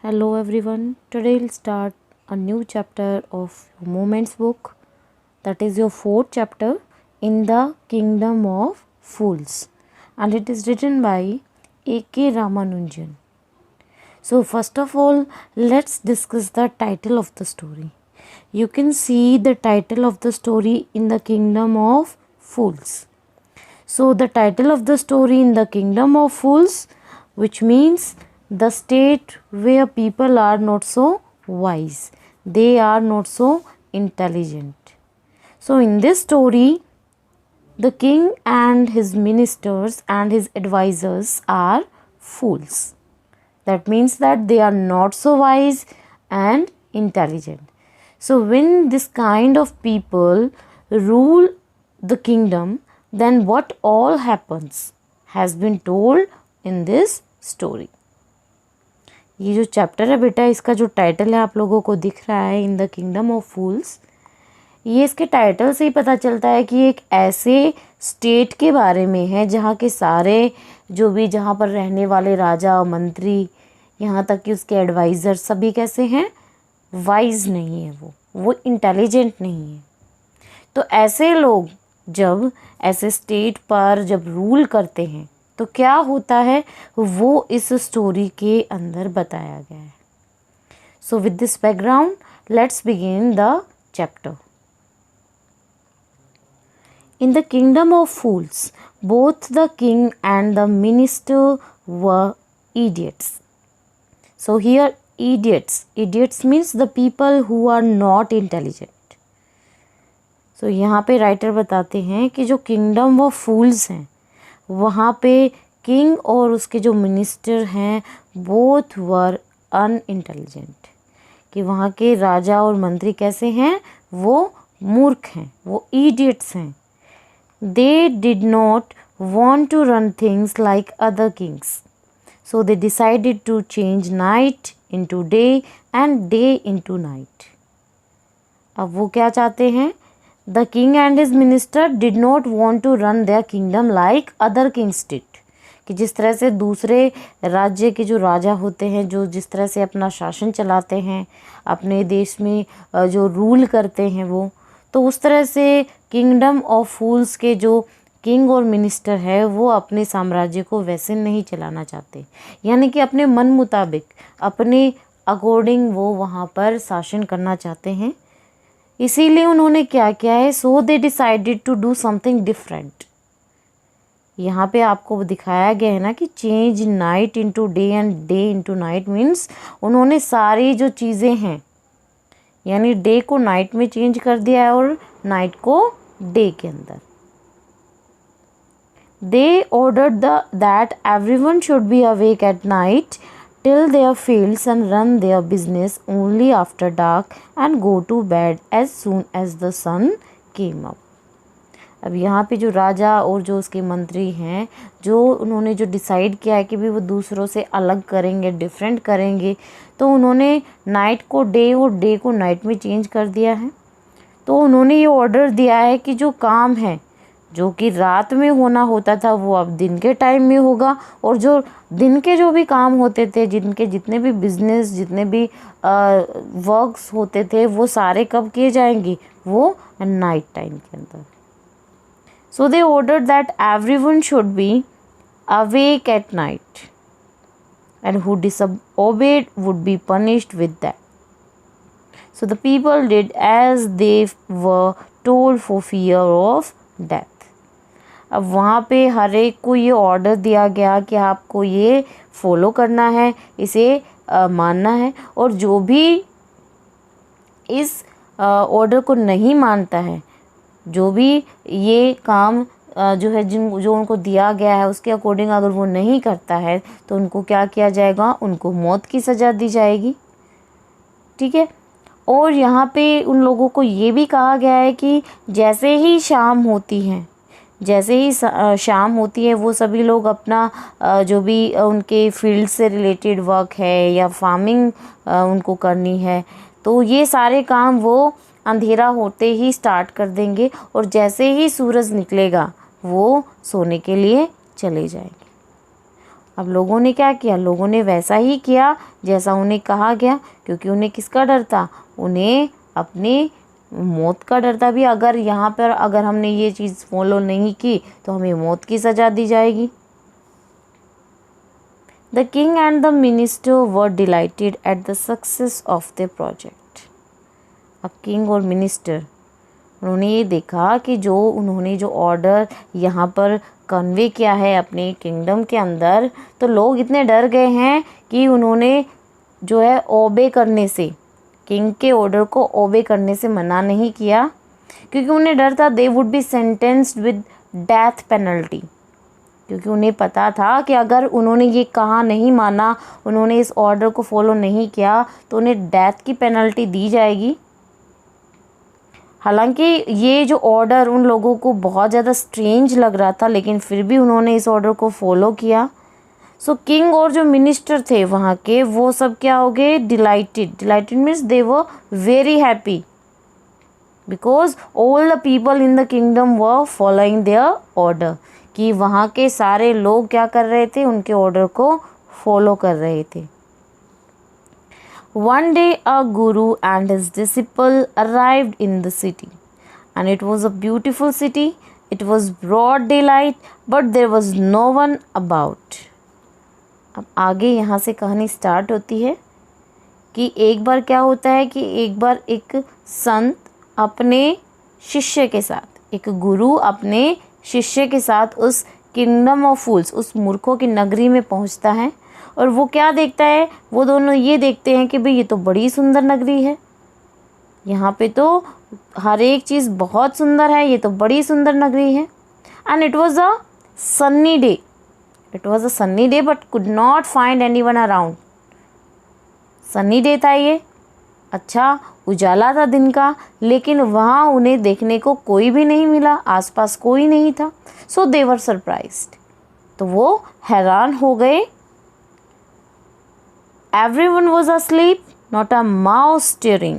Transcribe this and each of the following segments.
Hello everyone. Today we'll start a new chapter of your Moments book. That is your fourth chapter in the Kingdom of Fools. And it is written by A.K. Ramanujan. So first of all, let's discuss the title of the story. You can see the title of the story in the Kingdom of Fools. So the title of the story in the Kingdom of Fools, which means the state where people are not so wise, they are not so intelligent. So in this story, the king and his ministers and his advisors are fools. That means that they are not so wise and intelligent. So when this kind of people rule the kingdom, then what all happens has been told in this story. ये जो chapter है बेटा, इसका जो title है आप लोगों को दिख रहा है, इन द किंगडम ऑफ फूल्स, ये इसके टाइटल से ही पता चलता है कि एक ऐसे स्टेट के बारे में है जहाँ के सारे जो भी जहाँ पर रहने वाले राजा मंत्री, यहाँ तक कि उसके एडवाइज़र सभी कैसे हैं, वाइज नहीं है, वो इंटेलिजेंट नहीं है। तो ऐसे लोग जब ऐसे स्टेट पर जब रूल करते हैं तो क्या होता है, वो इस स्टोरी के अंदर बताया गया है। So with this background let's begin the chapter. In the kingdom of fools, both the king and the minister were idiots. So here idiots means the people who are not intelligent. So यहाँ पे writer बताते हैं कि जो kingdom of फूल्स हैं वहाँ पे king और उसके जो मिनिस्टर हैं बोथ वर अनइंटेलिजेंट, कि वहाँ के राजा और मंत्री कैसे हैं, वो मूर्ख हैं, वो इडियट्स हैं। They did not want to run things like other kings. So they decided to change night into day and day into night. अब वो क्या चाहते हैं? The king and his minister did not want to run their kingdom like other kings did. कि जिस तरह से दूसरे राज्य के जो राजा होते हैं, जो जिस तरह से अपना शासन चलाते हैं, अपने देश में जो रूल करते हैं वो, तो उस तरह से किंगडम ऑफ फूल्स के जो किंग और मिनिस्टर है वो अपने साम्राज्य को वैसे नहीं चलाना चाहते, यानी कि अपने मन मुताबिक अपने अकॉर्डिंग वो वहाँ पर शासन करना चाहते हैं। इसीलिए उन्होंने क्या किया है, so they decided to do something different. यहाँ पे आपको दिखाया गया है ना कि change night into day and day into night means उन्होंने सारी जो चीज़ें हैं, यानी डे को नाइट में चेंज कर दिया है और नाइट को डे के अंदर। They ordered that everyone should be awake at night till their fields and run their business only after dark and go to bed as soon as the sun came up. अब यहाँ पे जो राजा और जो उसके मंत्री हैं, जो उन्होंने जो डिसाइड किया है कि भी वो दूसरों से अलग करेंगे, डिफरेंट करेंगे, तो उन्होंने नाइट को डे और डे को नाइट में चेंज कर दिया है। तो उन्होंने ये ऑर्डर दिया है कि जो काम है जो कि रात में होना होता था वो अब दिन के टाइम में होगा, और जो दिन के जो भी काम होते थे, जिनके जितने भी बिजनेस, जितने भी वर्क्स होते थे, वो सारे कब किए जाएंगे, वो नाइट टाइम के अंदर। So they order that everyone should be awake at night and who disobeyed would be punished with that. So the people did as they were told for fear of death. अब वहाँ पे हर एक को ये order दिया गया कि आपको ये फॉलो करना है, इसे मानना है, और जो भी इस ऑर्डर को नहीं मानता है, जो भी ये काम जो है जो उनको दिया गया है उसके अकॉर्डिंग अगर वो नहीं करता है तो उनको क्या किया जाएगा, उनको मौत की सज़ा दी जाएगी। ठीक है। और यहाँ पे उन लोगों को ये भी कहा गया है कि जैसे ही शाम होती है, जैसे ही शाम होती है, वो सभी लोग अपना जो भी उनके फील्ड से रिलेटेड वर्क है या फार्मिंग उनको करनी है, तो ये सारे काम वो अंधेरा होते ही स्टार्ट कर देंगे, और जैसे ही सूरज निकलेगा वो सोने के लिए चले जाएंगे। अब लोगों ने क्या किया, लोगों ने वैसा ही किया जैसा उन्हें कहा गया, क्योंकि उन्हें किसका डर था, उन्हें अपनी मौत का डर था भी। अगर यहाँ पर अगर हमने ये चीज़ फॉलो नहीं की तो हमें मौत की सज़ा दी जाएगी। The king and the minister were dilated at the success of the project. अब किंग और मिनिस्टर उन्होंने ये देखा कि जो उन्होंने जो ऑर्डर यहाँ पर कन्वे किया है अपने किंगडम के अंदर, तो लोग इतने डर गए हैं कि उन्होंने जो है ओबे करने से, किंग के ऑर्डर को ओबे करने से मना नहीं किया, क्योंकि उन्हें डर था they would be sentenced with death penalty. क्योंकि उन्हें पता था कि अगर उन्होंने ये कहा नहीं माना, उन्होंने इस ऑर्डर को फॉलो नहीं किया, तो उन्हें डेथ की पेनल्टी दी जाएगी। हालांकि ये जो ऑर्डर उन लोगों को बहुत ज़्यादा स्ट्रेंज लग रहा था, लेकिन फिर भी उन्होंने इस ऑर्डर को फॉलो किया। सो किंग और जो मिनिस्टर थे वहाँ के, वो सब क्या हो गए, delighted means they were very happy because all the people in the kingdom were following their order, कि वहाँ के सारे लोग क्या कर रहे थे, उनके ऑर्डर को फॉलो कर रहे थे। One day a guru and his disciple arrived in the city, and it was a beautiful city. It was broad daylight, but there was no one about. अब आगे यहाँ से कहानी स्टार्ट होती है कि एक बार क्या होता है कि एक बार एक संत अपने शिष्य के साथ, एक गुरु अपने शिष्य के साथ उस किंगडम ऑफ फूल्स, उस मूर्खों की नगरी में पहुँचता है। और वो क्या देखता है, वो दोनों ये देखते हैं कि भाई ये तो बड़ी सुंदर नगरी है, यहाँ पे तो हर एक चीज़ बहुत सुंदर है, ये तो बड़ी सुंदर नगरी है। And it was a Sunny day, but could not find anyone around. Sunny day था ये, अच्छा उजाला था दिन का, लेकिन वहाँ उन्हें देखने को कोई भी नहीं मिला, आसपास कोई नहीं था। सो दे वर सरप्राइज्ड, तो वो हैरान हो गए। Everyone was asleep, not a mouse stirring.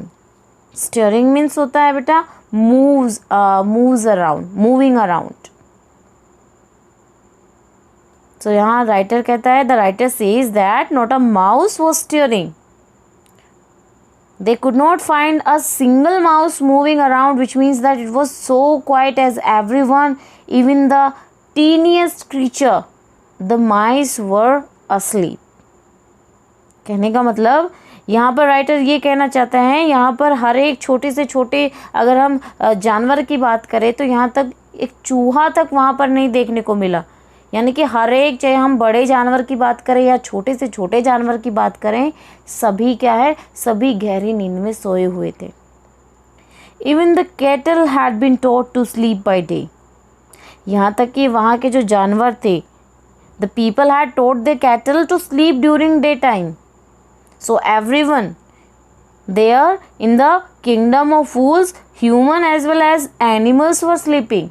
Stirring means होता है बेटा moves around, moving around. So यहाँ राइटर कहता है, the writer says that not a mouse was stirring. They could not find a single mouse moving around, which means that it was so quiet as everyone, even the teeniest creature, the mice were asleep. कहने का मतलब यहाँ पर writer ये कहना चाहता है, यहाँ पर हर एक छोटे से छोटे, अगर हम जानवर की बात करें तो यहाँ तक एक चूहा तक वहाँ पर नहीं देखने को मिला। यानी कि हर एक, चाहे हम बड़े जानवर की बात करें या छोटे से छोटे जानवर की बात करें, सभी क्या है, सभी गहरी नींद में सोए हुए थे। Even the cattle had been taught to sleep by day. यहाँ तक कि वहाँ के जो जानवर थे, the people had taught the cattle to sleep during day time. So everyone there in the kingdom of fools, human as well as animals were sleeping.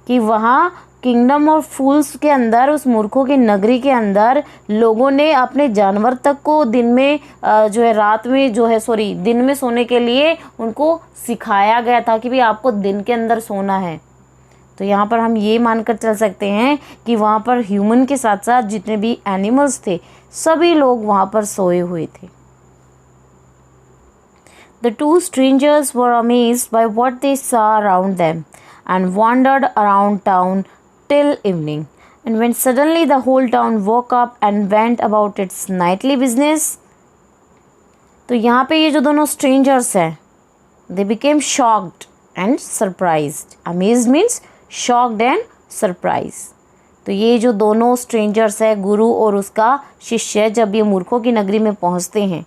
कि वहाँ किंगडम ऑफ फूल्स के अंदर, उस मूर्खों की नगरी के अंदर, लोगों ने अपने जानवर तक को दिन में जो है रात में जो है दिन में सोने के लिए उनको सिखाया गया था कि भाई आपको दिन के अंदर सोना है। तो यहाँ पर हम ये मानकर चल सकते हैं कि वहाँ पर ह्यूमन के साथ साथ जितने भी एनिमल्स थे, सभी लोग वहाँ पर सोए हुए थे। The two strangers were amazed by what they saw around them and wandered around town till evening. And when suddenly the whole town woke up and went about its nightly business. तो यहाँ पे ये जो दोनों strangers हैं, they became shocked and surprised. Amazed means shocked and surprised. तो ये जो दोनों स्ट्रेंजर्स है, गुरु और उसका शिष्य, जब ये मूर्खों की नगरी में पहुंचते हैं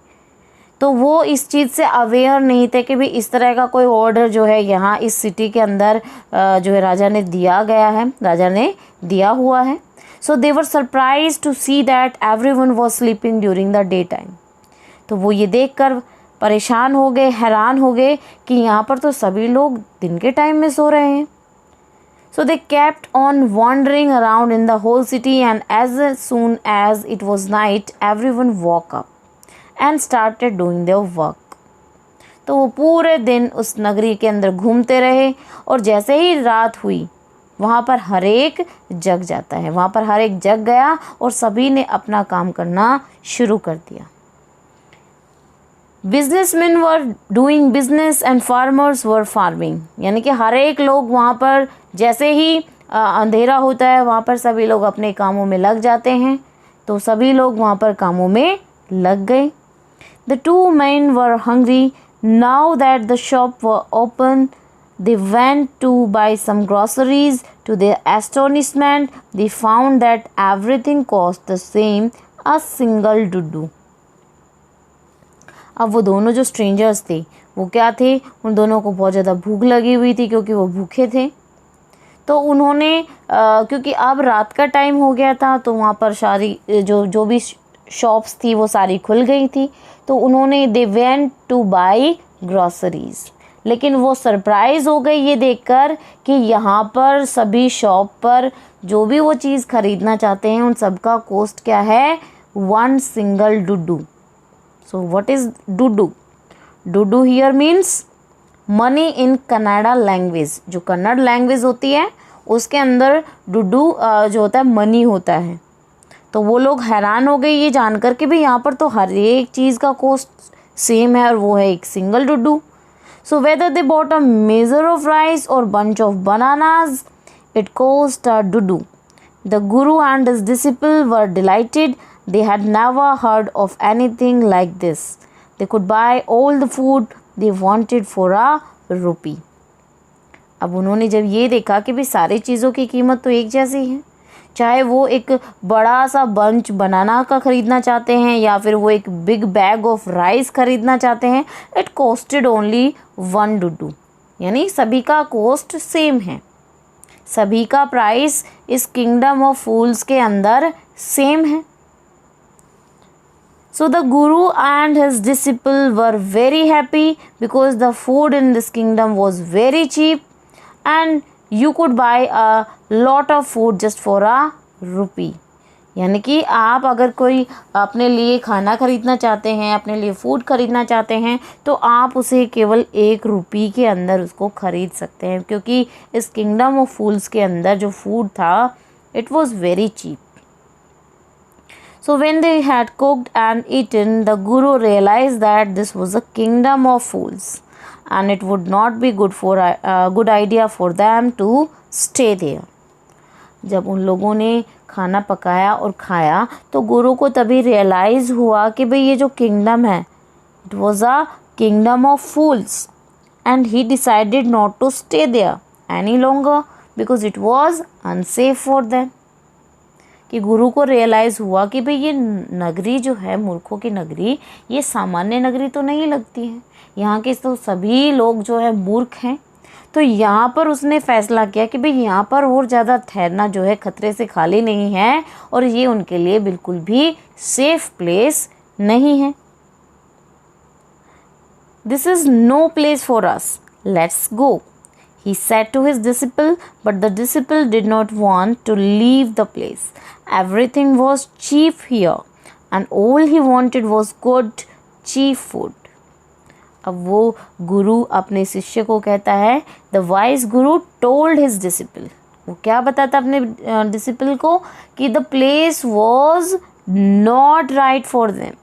तो वो इस चीज़ से अवेयर नहीं थे कि भाई इस तरह का कोई ऑर्डर जो है यहाँ इस सिटी के अंदर जो है राजा ने दिया हुआ है। So they were surprise to see that everyone was sleeping during the day time. तो वो ये देखकर परेशान हो गए, हैरान हो गए कि यहाँ पर तो सभी लोग दिन के टाइम में सो रहे हैं। So they kept on wandering around in the whole city, and as soon as it was night, everyone woke up and started doing their work. तो वो पूरे दिन उस नगरी के अंदर घूमते रहे, और जैसे ही रात हुई वहाँ पर हर एक जग जाता है, वहाँ पर हर एक जग गया और सभी ने अपना काम करना शुरू कर दिया। Businessman were doing business and farmers were farming, यानी कि हर एक लोग वहाँ पर जैसे ही अंधेरा होता है वहाँ पर सभी लोग अपने कामों में लग जाते हैं, तो सभी लोग वहाँ पर कामों में लग गए। The two men were hungry. Now that the shop were open, they went to buy some groceries. To their astonishment, they found that everything cost the same, a single dudu. अब वो दोनों जो स्ट्रेंजर्स थे वो क्या थे, उन दोनों को बहुत ज़्यादा भूख लगी हुई थी क्योंकि वो भूखे थे। तो उन्होंने क्योंकि अब रात का टाइम हो गया था तो वहाँ पर सारी जो भी शॉप्स थी वो सारी खुल गई थी, तो उन्होंने they went two by groceries. लेकिन वो सरप्राइज़ हो गई ये देखकर कि यहाँ पर सभी शॉप पर जो भी वो चीज़ ख़रीदना चाहते हैं उन सब का कॉस्ट क्या है, 1 single duddu. So what is duddu? Duddu here means money in Kannada language. जो कन्नड़ लैंग्वेज होती है उसके अंदर डुडू जो होता है मनी होता है। तो वो लोग हैरान हो गए ये जानकर कि भाई यहाँ पर तो हर एक चीज़ का कॉस्ट सेम है और वो है 1 single duddu. So whether they bought a measure of rice और bunch of bananas, it cost a duddu. The guru and his disciple were delighted, they had never heard of anything like this. They could buy all the food they wanted for a rupee. अब उन्होंने जब ये देखा कि भाई सारी चीज़ों की कीमत तो एक जैसी है, चाहे वो एक बड़ा सा बंच बनाना का ख़रीदना चाहते हैं या फिर वो एक बिग बैग ऑफ राइस ख़रीदना चाहते हैं, इट कॉस्टेड ओनली 1 डुडू। यानी सभी का कॉस्ट सेम है, सभी का प्राइस इस किंगडम ऑफ फूल्स के अंदर सेम है। So the guru and his disciple were very happy because the food in this kingdom was very cheap and you could buy a lot of food just for a rupee। यानी कि आप अगर कोई अपने लिए खाना ख़रीदना चाहते हैं, अपने लिए फ़ूड ख़रीदना चाहते हैं तो आप उसे केवल 1 रुपये के अंदर उसको ख़रीद सकते हैं, क्योंकि इस किंगडम ऑफ फूल्स के अंदर जो फूड था it was very cheap. So when they had cooked and eaten, the Guru realized that this was a kingdom of fools and it would not be good idea for them to stay there। जब उन लोगों ने खाना पकाया और खाया तो गुरु को तभी रियलाइज़ हुआ कि भाई ये जो किंगडम है it was a kingdom of fools and he decided not to stay there any longer because it was unsafe for them. कि गुरु को रियलाइज़ हुआ कि भाई ये नगरी जो है, मूर्खों की नगरी, ये सामान्य नगरी तो नहीं लगती है, यहाँ के तो सभी लोग जो है मूर्ख हैं। तो यहाँ पर उसने फ़ैसला किया कि भाई यहाँ पर और ज़्यादा ठहरना जो है खतरे से खाली नहीं है और ये उनके लिए बिल्कुल भी सेफ़ प्लेस नहीं है। This is no place for us, let's go, he said to his disciple, but the disciple did not want to leave the place. Everything was cheap here and all he wanted was good, cheap food. अब वो गुरु अपने शिष्य को कहता है, the wise guru told his disciple, वो क्या बताता अपने डिसिपल को कि the place was not right for them,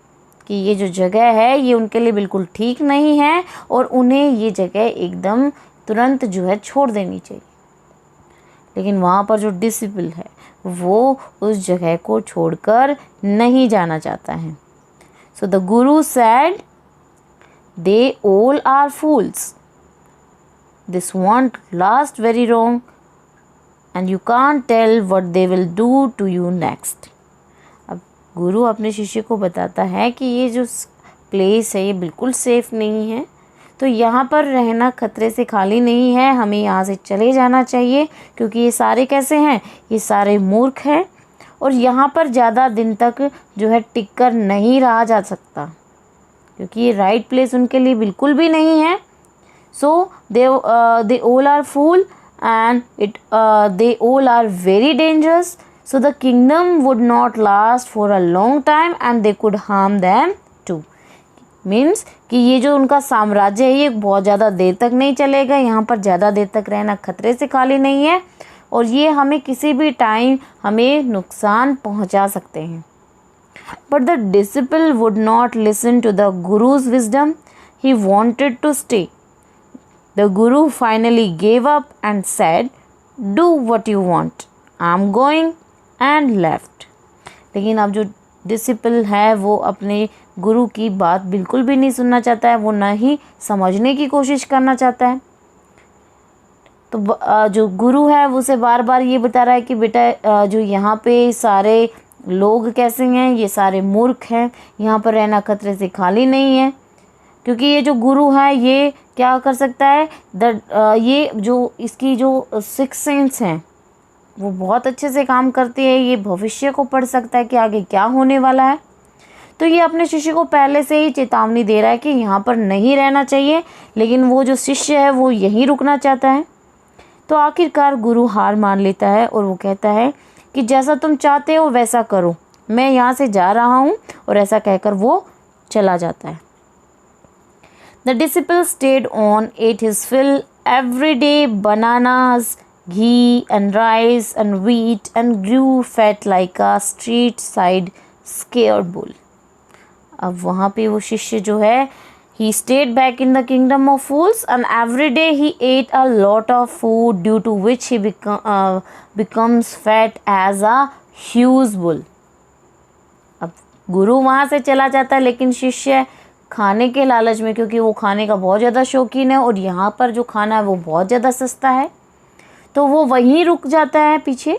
कि ये जो जगह है ये उनके लिए बिल्कुल ठीक नहीं है और उन्हें ये जगह एकदम तुरंत जो है छोड़ देनी चाहिए। लेकिन वहाँ पर जो डिसिपल है वो उस जगह को छोड़कर नहीं जाना चाहता है। So the guru said, they all are fools, this won't last very long and you can't tell what they will do to you next. अब गुरु अपने शिष्य को बताता है कि ये जो प्लेस है ये बिल्कुल सेफ़ नहीं है, तो यहाँ पर रहना खतरे से खाली नहीं है, हमें यहाँ से चले जाना चाहिए, क्योंकि ये सारे कैसे हैं, ये सारे मूर्ख हैं और यहाँ पर ज़्यादा दिन तक जो है टिक कर नहीं रहा जा सकता, क्योंकि ये राइट प्लेस उनके लिए बिल्कुल भी नहीं है। So they all are fool and they all are very dangerous, so the kingdom would not last for a long time and they could harm them too. Means कि ये जो उनका साम्राज्य है ये बहुत ज़्यादा देर तक नहीं चलेगा, यहाँ पर ज़्यादा देर तक रहना खतरे से खाली नहीं है, और ये हमें किसी भी टाइम हमें नुकसान पहुंचा सकते हैं। But the disciple would not listen to the Guru's wisdom. He wanted to stay. The Guru finally gave up and said, "Do what you want. I'm going," and left. लेकिन अब जो डिसिपल है वो अपने गुरु की बात बिल्कुल भी नहीं सुनना चाहता है, वो ना ही समझने की कोशिश करना चाहता है। तो जो गुरु है वो उसे बार बार ये बता रहा है कि बेटा जो यहाँ पे सारे लोग कैसे हैं, ये सारे मूर्ख हैं, यहाँ पर रहना खतरे से खाली नहीं है। क्योंकि ये जो गुरु है ये क्या कर सकता है, ये जो इसकी जो सिक्स सेंस हैं वो बहुत अच्छे से काम करती है, ये भविष्य को पढ़ सकता है कि आगे क्या होने वाला है। तो ये अपने शिष्य को पहले से ही चेतावनी दे रहा है कि यहाँ पर नहीं रहना चाहिए, लेकिन वो जो शिष्य है वो यहीं रुकना चाहता है। तो आखिरकार गुरु हार मान लेता है और वो कहता है कि जैसा तुम चाहते हो वैसा करो, मैं यहाँ से जा रहा हूँ, और ऐसा कहकर वो चला जाता है। The disciple stayed on, ate his fill every day, bananas, ghee and rice and wheat, and grew fat like a street side scared bull. अब वहाँ पे वो शिष्य जो है, he stayed back in the kingdom of fools, and every day he ate a lot of food, due to which he becomes fat as a huge bull. अब गुरु वहाँ से चला जाता है, लेकिन शिष्य खाने के लालच में, क्योंकि वो खाने का बहुत ज़्यादा शौकीन है और यहाँ पर जो खाना है वो बहुत ज़्यादा सस्ता है, तो वो वहीं रुक जाता है पीछे,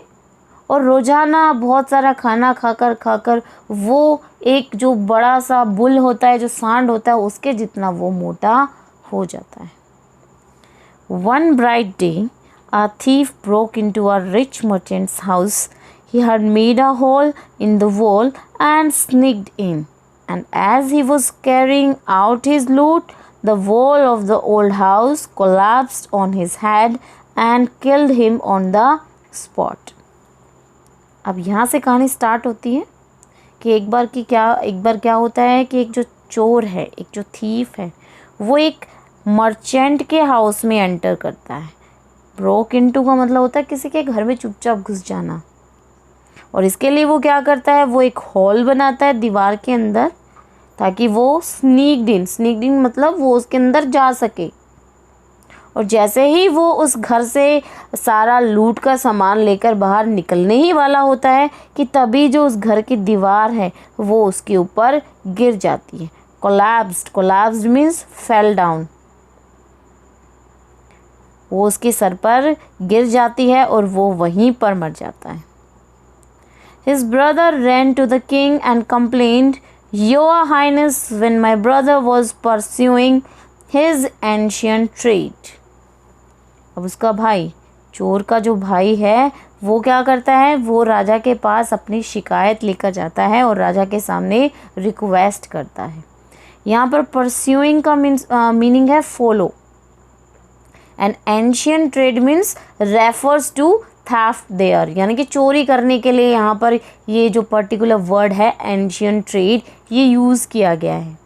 और रोज़ाना बहुत सारा खाना खाकर वो एक जो बड़ा सा बुल होता है, जो सांड होता है, उसके जितना वो मोटा हो जाता है। One bright day, a thief broke into a rich merchant's house. He had made a hole in the wall and sneaked in. And as he was carrying out his loot, the wall of the old house collapsed on his head and killed him on the spot. अब यहाँ से कहानी start होती है कि एक बार क्या होता है कि एक जो चोर है, एक जो थीफ है, वो एक मर्चेंट के हाउस में एंटर करता है। ब्रोक इनटू का मतलब होता है किसी के घर में चुपचाप घुस जाना, और इसके लिए वो क्या करता है, वो एक हॉल बनाता है दीवार के अंदर, ताकि वो स्नीक्ड इन मतलब वो उसके अंदर जा सके। और जैसे ही वो उस घर से सारा लूट का सामान लेकर बाहर निकलने ही वाला होता है कि तभी जो उस घर की दीवार है वो उसके ऊपर गिर जाती है। कोलैप्स्ड मीन्स फेल डाउन, वो उसके सर पर गिर जाती है और वो वहीं पर मर जाता है। His brother ran to the king and complained, "Your Highness, when my brother was pursuing his ancient trade." अब उसका भाई, चोर का जो भाई है, वो क्या करता है, वो राजा के पास अपनी शिकायत लेकर जाता है और राजा के सामने रिक्वेस्ट करता है। यहाँ पर परस्यूइंग का मीनिंग है follow, and ancient trade means refers to theft there, यानी कि चोरी करने के लिए यहाँ पर ये जो पर्टिकुलर वर्ड है एंशियंट ट्रेड, ये यूज़ किया गया है।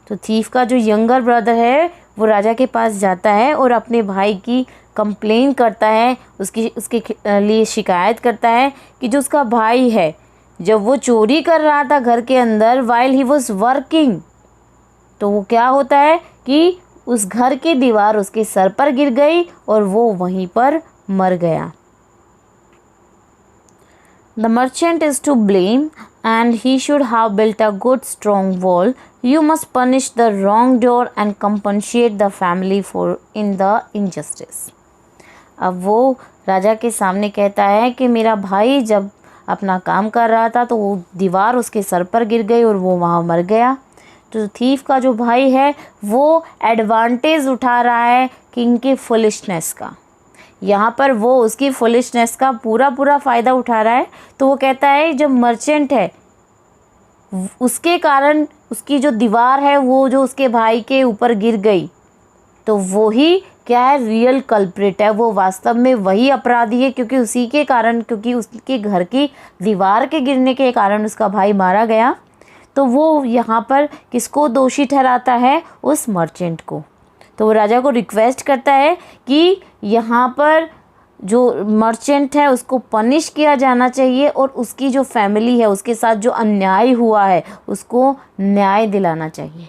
तो थीफ का जो यंगर ब्रदर है वो राजा के पास जाता है और अपने भाई की कंप्लेन करता है, उसके लिए शिकायत करता है कि जो उसका भाई है, जब वो चोरी कर रहा था घर के अंदर वाइल ही वॉज वर्किंग, तो वो क्या होता है कि उस घर की दीवार उसके सर पर गिर गई और वो वहीं पर मर गया। The merchant is to blame and he should have built a good strong wall. You must punish the wrongdoer and compensate the family for in the injustice. अब वो राजा के सामने कहता है कि मेरा भाई जब अपना काम कर रहा था तो वो दीवार उसके सर पर गिर गई और वो वहाँ मर गया। तो थीफ का जो भाई है वो एडवांटेज उठा रहा है किंग के फुलिशनेस का, यहाँ पर वो उसकी फुलिशनेस का पूरा फ़ायदा उठा रहा है। तो वो कहता है जब मर्चेंट है उसके कारण उसकी जो दीवार है वो जो उसके भाई के ऊपर गिर गई, तो वो ही क्या है, रियल कल्प्रिट है, वो वास्तव में वही अपराधी है, क्योंकि उसी के कारण, क्योंकि उसके घर की दीवार के गिरने के कारण उसका भाई मारा गया। तो वो यहाँ पर किसको दोषी ठहराता है, उस मर्चेंट को। तो वो राजा को रिक्वेस्ट करता है कि यहाँ पर जो मर्चेंट है उसको पनिश किया जाना चाहिए और उसकी जो फैमिली है उसके साथ जो अन्याय हुआ है उसको न्याय दिलाना चाहिए।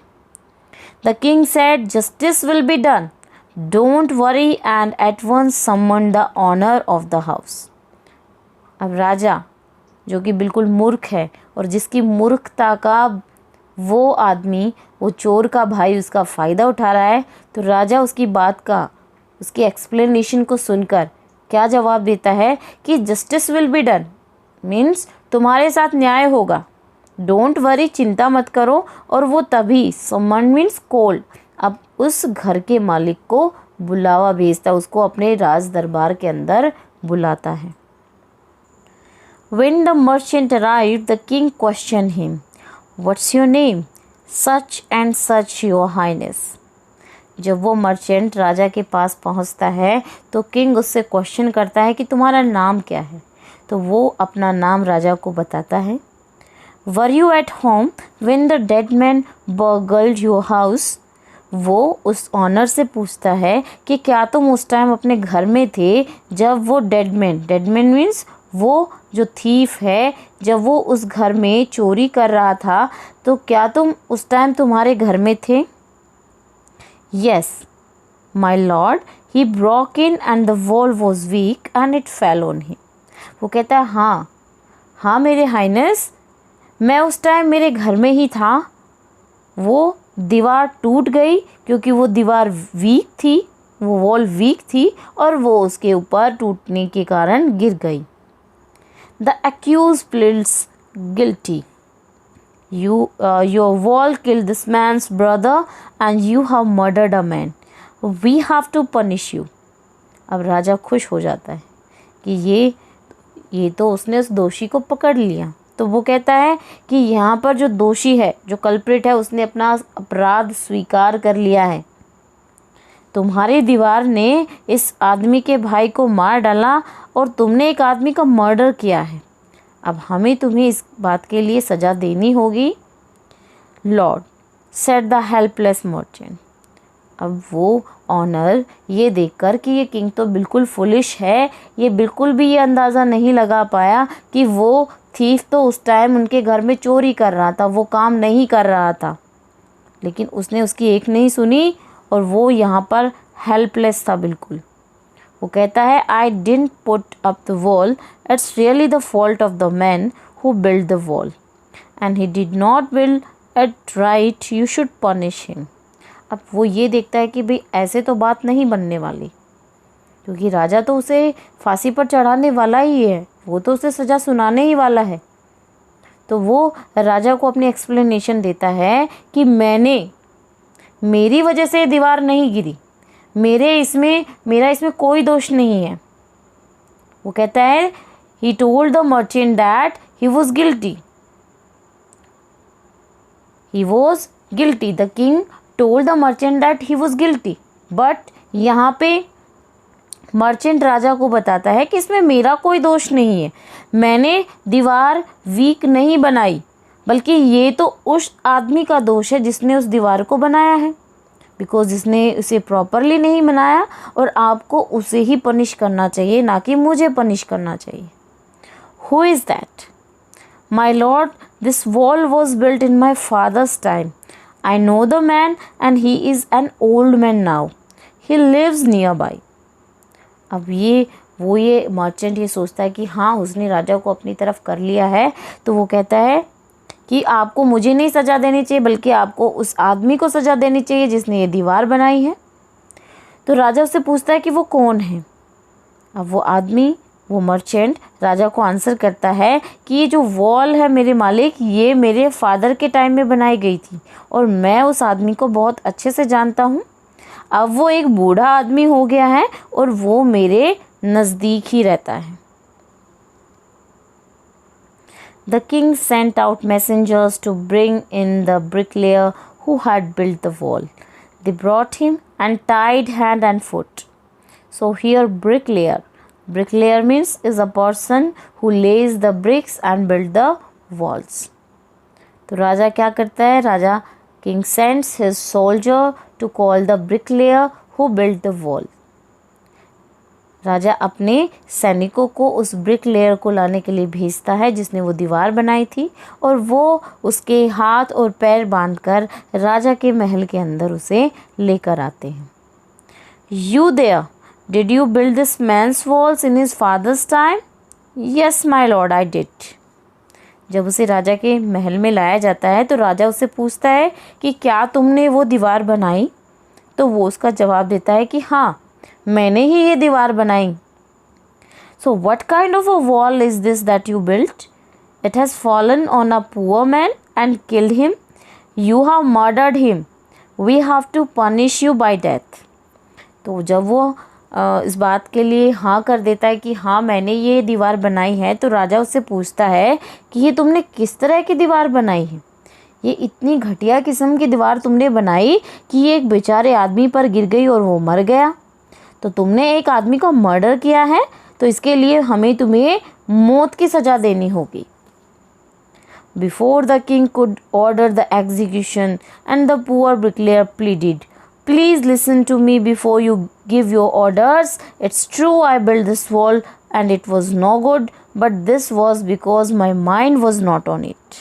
The king said justice will be done, don't worry, and at once summon the owner of the house. अब राजा जो कि बिल्कुल मूर्ख है और जिसकी मूर्खता का वो आदमी, वो चोर का भाई उसका फ़ायदा उठा रहा है, तो राजा उसकी बात का, उसकी एक्सप्लेनेशन को सुनकर क्या जवाब देता है कि justice will be done means तुम्हारे साथ न्याय होगा, डोंट वरी, चिंता मत करो। और वो तभी समन मीन्स कॉल, अब उस घर के मालिक को बुलावा भेजता, उसको अपने राज दरबार के अंदर बुलाता है। When the merchant arrived, the king questioned him, "What's your name?" "Such and such, your highness." जब वो मर्चेंट राजा के पास पहुंचता है तो किंग उससे क्वेश्चन करता है कि तुम्हारा नाम क्या है। तो वो अपना नाम राजा को बताता है। Were you at home when the dead man burgled your house? वो उस ऑनर से पूछता है कि क्या तुम उस टाइम अपने घर में थे जब वो डेड मैन मीन्स वो जो थीफ है, जब वो उस घर में चोरी कर रहा था, तो क्या तुम उस टाइम तुम्हारे घर में थे? Yes my lord, he broke in and the wall was weak and it fell on him. वो कहता है हाँ मेरे हाइनेस, मैं उस टाइम मेरे घर में ही था, वो दीवार टूट गई क्योंकि वो दीवार वीक थी, वो वॉल वीक थी और वो उसके ऊपर टूटने के कारण गिर गई। The accused pleads guilty. Your wall killed this man's brother and you have murdered a man. We have to punish you. अब राजा खुश हो जाता है कि ये तो उसने उस दोषी को पकड़ लिया। तो वो कहता है कि यहाँ पर जो दोषी है, जो कल्प्रिट है, उसने अपना अपराध स्वीकार कर लिया है। तुम्हारी दीवार ने इस आदमी के भाई को मार डाला और तुमने एक आदमी का मर्डर किया है। अब हमें तुम्हें इस बात के लिए सज़ा देनी होगी। Lord said the helpless merchant. अब वो ऑनर ये देखकर कि ये किंग तो बिल्कुल फुलिश है, ये बिल्कुल भी ये अंदाज़ा नहीं लगा पाया कि वो थीफ तो उस टाइम उनके घर में चोरी कर रहा था, वो काम नहीं कर रहा था, लेकिन उसने उसकी एक नहीं सुनी और वो यहाँ पर हेल्पलेस था बिल्कुल। वो कहता है I didn't put up the wall, it's really the fault of the man who build the wall and he did not build it right, you should punish him. अब वो ये देखता है कि भाई ऐसे तो बात नहीं बनने वाली, क्योंकि राजा तो उसे फांसी पर चढ़ाने वाला ही है, वो तो उसे सज़ा सुनाने ही वाला है। तो वो राजा को अपनी एक्सप्लेनेशन देता है कि मेरी वजह से दीवार नहीं गिरी, मेरा इसमें कोई दोष नहीं है। वो कहता है he told the merchant that he was guilty, the king told the merchant that he was guilty. But यहाँ पे मर्चेंट राजा को बताता है कि इसमें मेरा कोई दोष नहीं है, मैंने दीवार वीक नहीं बनाई, बल्कि ये तो उस आदमी का दोष है जिसने उस दीवार को बनाया है, बिकॉज जिसने उसे प्रॉपरली नहीं बनाया, और आपको उसे ही पनिश करना चाहिए, ना कि मुझे पनिश करना चाहिए। Who is that? My lord, this wall was built in my father's time, I know the man and he is an old man now, he lives nearby. अब ये मर्चेंट ये सोचता है कि हाँ उसने राजा को अपनी तरफ कर लिया है, तो वो कहता है कि आपको मुझे नहीं सज़ा देनी चाहिए, बल्कि आपको उस आदमी को सज़ा देनी चाहिए जिसने ये दीवार बनाई है। तो राजा उससे पूछता है कि वो कौन है। अब वो आदमी, वो मर्चेंट राजा को आंसर करता है कि ये जो वॉल है मेरे मालिक, ये मेरे फादर के टाइम में बनाई गई थी और मैं उस आदमी को बहुत अच्छे से जानता हूँ। अब वो एक बूढ़ा आदमी हो गया है और वो मेरे नज़दीक ही रहता है। The king sent out messengers to bring in the bricklayer who had built the wall. They brought him and tied hand and foot. So here bricklayer means is a person who lays the bricks and build the walls. तो राजा क्या करता है? राजा king sends his soldier to call the bricklayer who built the wall. राजा अपने सैनिकों को उस brick layer को लाने के लिए भेजता है जिसने वो दीवार बनाई थी, और वो उसके हाथ और पैर बांधकर राजा के महल के अंदर उसे लेकर आते हैं। You there, did you build this man's walls in his father's time? Yes, my lord, I did. जब उसे राजा के महल में लाया जाता है तो राजा उससे पूछता है कि क्या तुमने वो दीवार बनाई? तो वो उसका जवाब देता है कि हाँ, मैंने ही ये दीवार बनाई। So what kind of a wall is this that you built? It has fallen on a poor man and killed him. You have murdered him. We have to punish you by death. तो जब वो इस बात के लिए हाँ कर देता है कि हाँ मैंने ये दीवार बनाई है, तो राजा उससे पूछता है कि ये तुमने किस तरह की दीवार बनाई है? ये इतनी घटिया किस्म की दीवार तुमने बनाई कि ये एक बेचारे आदमी पर गिर गई और वो मर गया। तो तुमने एक आदमी को मर्डर किया है, तो इसके लिए हमें तुम्हें मौत की सज़ा देनी होगी। Before the king could order the execution, and the poor bricklayer pleaded, Please listen to me before you give your orders. It's true I built this wall and it was no good, but this was because my mind was not on it.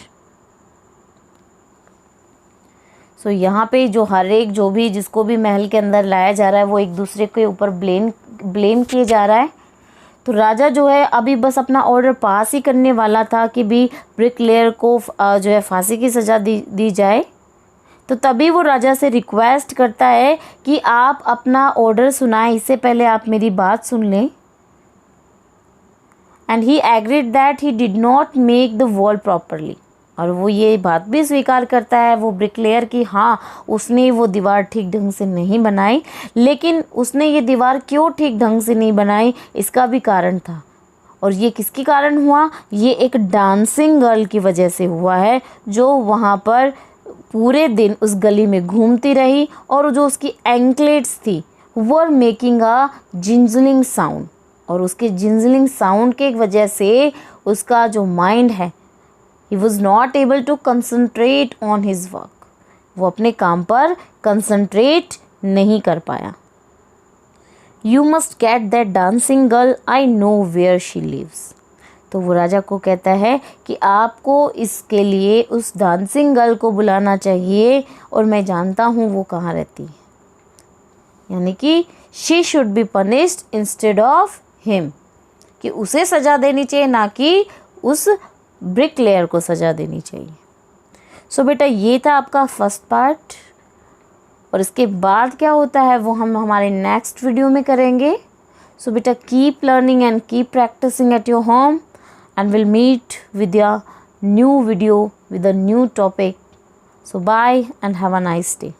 So यहाँ पे जो हर एक जो भी जिसको भी महल के अंदर लाया जा रहा है वो एक दूसरे के ऊपर ब्लेम किए जा रहा है। तो राजा जो है अभी बस अपना ऑर्डर पास ही करने वाला था कि भी ब्रिकलेयर को जो है फांसी की सज़ा दी जाए। तो तभी वो राजा से रिक्वेस्ट करता है कि आप अपना ऑर्डर सुनाएं, इससे पहले आप मेरी बात सुन लें। And he agreed that he did not make the wall properly. और वो ये बात भी स्वीकार करता है वो ब्रिकलेयर की हाँ उसने वो दीवार ठीक ढंग से नहीं बनाई, लेकिन उसने ये दीवार क्यों ठीक ढंग से नहीं बनाई इसका भी कारण था। और ये किसके कारण हुआ? ये एक डांसिंग गर्ल की वजह से हुआ है, जो वहाँ पर पूरे दिन उस गली में घूमती रही और जो उसकी एंकलेट्स थी वर मेकिंग अ जिंजलिंग साउंड, और उसके जिंजलिंग साउंड के वजह से उसका जो माइंड है he was not able to concentrate on his work, वो अपने काम पर कंसंट्रेट नहीं कर पाया। You must get that dancing girl, I know where she lives. तो वो राजा को कहता है कि आपको इसके लिए उस डांसिंग गर्ल को बुलाना चाहिए और मैं जानता हूँ वो कहाँ रहती है। यानी कि she should be punished instead of him, कि उसे सज़ा देनी चाहिए ना कि उस ब्रिकलेयर को सज़ा देनी चाहिए। सो बेटा ये था आपका फर्स्ट पार्ट, और इसके बाद क्या होता है वो हम हमारे नेक्स्ट वीडियो में करेंगे। सो बेटा keep learning and keep practising at your home, and we'll meet with a new video with a new topic. So bye and have a nice day.